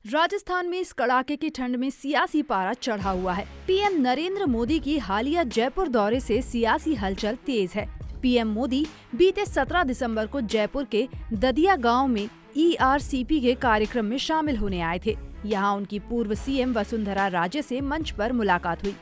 राजस्थान में इस कड़ाके की ठंड में सियासी पारा चढ़ा हुआ है। पीएम नरेंद्र मोदी की हालिया जयपुर दौरे से सियासी हलचल तेज है। पीएम मोदी बीते 17 दिसंबर को जयपुर के ददिया गांव में ERCP के कार्यक्रम में शामिल होने आए थे। यहां उनकी पूर्व सीएम वसुंधरा राजे से मंच पर मुलाकात हुई।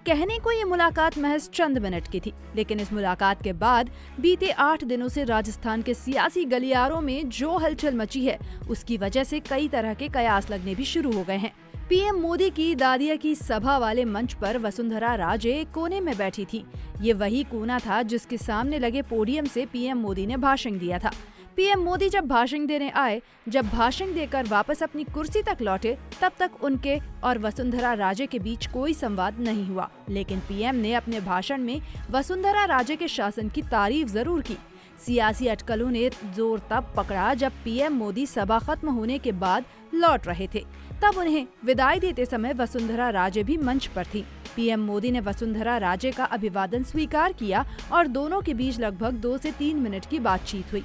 कहने को ये मुलाकात महज चंद मिनट की थी, लेकिन इस मुलाकात के बाद बीते 8 दिनों से राजस्थान के सियासी गलियारों में जो हलचल मची है, उसकी वजह से कई तरह के कयास लगने भी शुरू हो गए हैं। पीएम मोदी की दादिया की सभा वाले मंच पर वसुंधरा राजे कोने में बैठी थी। ये वही कोना था जिसके सामने लगे पोडियम से पीएम मोदी ने भाषण दिया था। पीएम मोदी जब भाषण देने आए, जब भाषण देकर वापस अपनी कुर्सी तक लौटे, तब तक उनके और वसुंधरा राजे के बीच कोई संवाद नहीं हुआ। लेकिन पीएम ने अपने भाषण में वसुंधरा राजे के शासन की तारीफ जरूर की। सियासी अटकलों ने जोर तब पकड़ा जब पीएम मोदी सभा खत्म होने के बाद लौट रहे थे। तब उन्हें विदाई देते समय वसुंधरा राजे भी मंच पर थी। पीएम मोदी ने वसुंधरा राजे का अभिवादन स्वीकार किया और दोनों के बीच लगभग 2 से 3 मिनट की बातचीत हुई।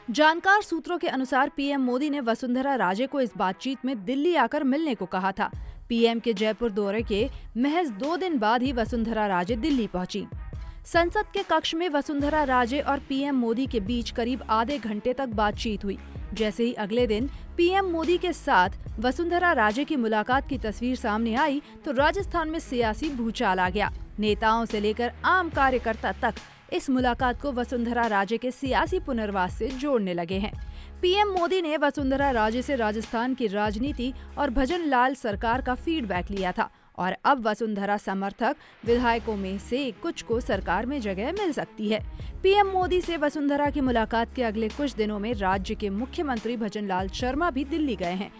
जानकार सूत्रों के अनुसार पीएम मोदी ने वसुंधरा राजे को इस बातचीत में दिल्ली आकर मिलने को कहा था। पीएम के जयपुर दौरे के महज 2 दिन बाद ही वसुंधरा राजे दिल्ली पहुंची। संसद के कक्ष में वसुंधरा राजे और पीएम मोदी के बीच करीब आधे घंटे तक बातचीत हुई। जैसे ही अगले दिन पीएम मोदी के साथ वसुंधरा राजे की मुलाकात की तस्वीर सामने आई, तो राजस्थान में सियासी भूचाल आ गया। नेताओं से लेकर आम कार्यकर्ता तक इस मुलाकात को वसुंधरा राजे के सियासी पुनर्वास से जोड़ने लगे हैं। पीएम मोदी ने वसुंधरा राजे से राजस्थान की राजनीति और भजन लाल सरकार का फीडबैक लिया था और अब वसुंधरा समर्थक विधायकों में से कुछ को सरकार में जगह मिल सकती है। पीएम मोदी से वसुंधरा की मुलाकात के अगले कुछ दिनों में राज्य के मुख्यमंत्री भजन लाल शर्मा भी दिल्ली गए हैं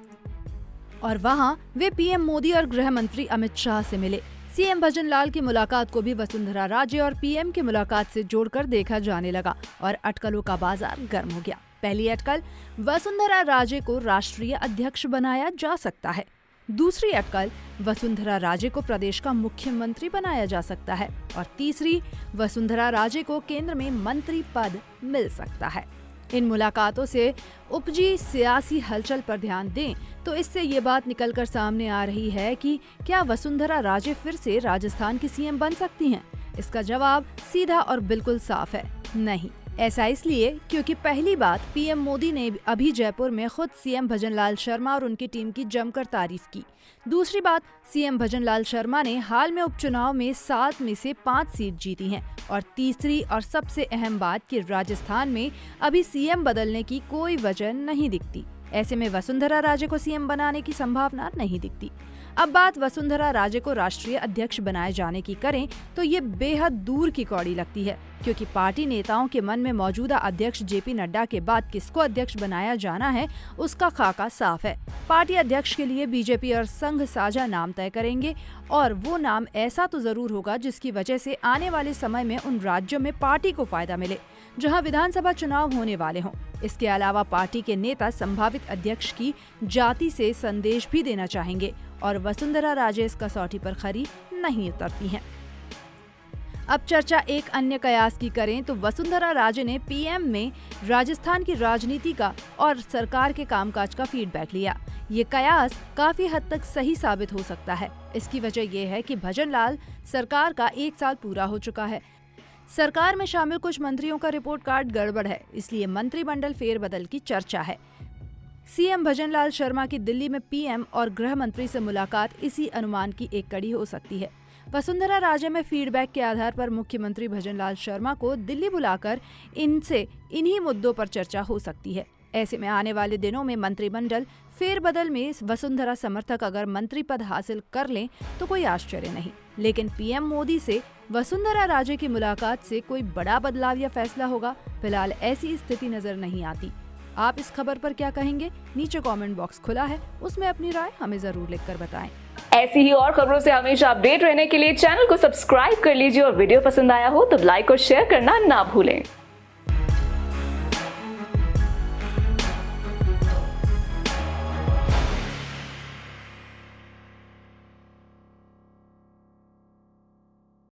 और वहां वे पीएम मोदी और गृह मंत्री अमित शाह से मिले। सीएम भजन लाल की मुलाकात को भी वसुंधरा राजे और पीएम की मुलाकात से जोड़कर देखा जाने लगा और अटकलों का बाजार गर्म हो गया। पहली अटकल, वसुंधरा राजे को राष्ट्रीय अध्यक्ष बनाया जा सकता है। दूसरी अटकल, वसुंधरा राजे को प्रदेश का मुख्यमंत्री बनाया जा सकता है। और तीसरी, वसुंधरा राजे को केंद्र में मंत्री पद मिल सकता है। इन मुलाकातों से उपजी सियासी हलचल पर ध्यान दें तो इससे ये बात निकलकर सामने आ रही है कि क्या वसुंधरा राजे फिर से राजस्थान की सीएम बन सकती हैं? इसका जवाब सीधा और बिल्कुल साफ है, नहीं। ऐसा इसलिए क्योंकि पहली बात, पीएम मोदी ने अभी जयपुर में खुद सीएम भजन लाल शर्मा और उनकी टीम की जमकर तारीफ की। दूसरी बात, सीएम भजन लाल शर्मा ने हाल में उपचुनाव में 7 में से 5 सीट जीती हैं। और तीसरी और सबसे अहम बात कि राजस्थान में अभी सीएम बदलने की कोई वजह नहीं दिखती। ऐसे में वसुंधरा राजे को सीएम बनाने की संभावना नहीं दिखती। अब बात वसुंधरा राजे को राष्ट्रीय अध्यक्ष बनाए जाने की करें तो ये बेहद दूर की कौड़ी लगती है, क्योंकि पार्टी नेताओं के मन में मौजूदा अध्यक्ष जेपी नड्डा के बाद किसको अध्यक्ष बनाया जाना है, उसका खाका साफ है। पार्टी अध्यक्ष के लिए बीजेपी और संघ साझा नाम तय करेंगे और वो नाम ऐसा तो जरूर होगा जिसकी वजह से आने वाले समय में उन राज्यों में पार्टी को फायदा मिले जहां विधानसभा चुनाव होने वाले हों। इसके अलावा पार्टी के नेता संभावित अध्यक्ष की जाति से संदेश भी देना चाहेंगे और वसुंधरा राजे इस कसौटी पर खरी नहीं उतरती हैं। अब चर्चा एक अन्य कयास की करें तो वसुंधरा राजे ने पीएम में राजस्थान की राजनीति का और सरकार के कामकाज का फीडबैक लिया। ये कयास काफी हद तक सही साबित हो सकता है। इसकी वजह यह है कि भजन लाल सरकार का 1 साल पूरा हो चुका है। सरकार में शामिल कुछ मंत्रियों का रिपोर्ट कार्ड गड़बड़ है, इसलिए मंत्रिमंडल फेरबदल की चर्चा है। सीएम भजन लाल शर्मा की दिल्ली में पीएम और गृह मंत्री से मुलाकात इसी अनुमान की एक कड़ी हो सकती है। वसुंधरा राजे में फीडबैक के आधार पर मुख्यमंत्री भजन लाल शर्मा को दिल्ली बुलाकर इनसे इन्हीं मुद्दों पर चर्चा हो सकती है। ऐसे में आने वाले दिनों में मंत्रिमंडल फेरबदल में वसुंधरा समर्थक अगर मंत्री पद हासिल कर लें तो कोई आश्चर्य नहीं। लेकिन पीएम मोदी से वसुंधरा राजे की मुलाकात से कोई बड़ा बदलाव या फैसला होगा, फिलहाल ऐसी स्थिति नजर नहीं आती। आप इस खबर पर क्या कहेंगे? नीचे कमेंट बॉक्स खुला है, उसमें अपनी राय हमें जरूर लिखकर बताएं। ऐसी ही और खबरों से हमेशा अपडेट रहने के लिए चैनल को सब्सक्राइब कर लीजिए और वीडियो पसंद आया हो तो लाइक और शेयर करना ना भूलें।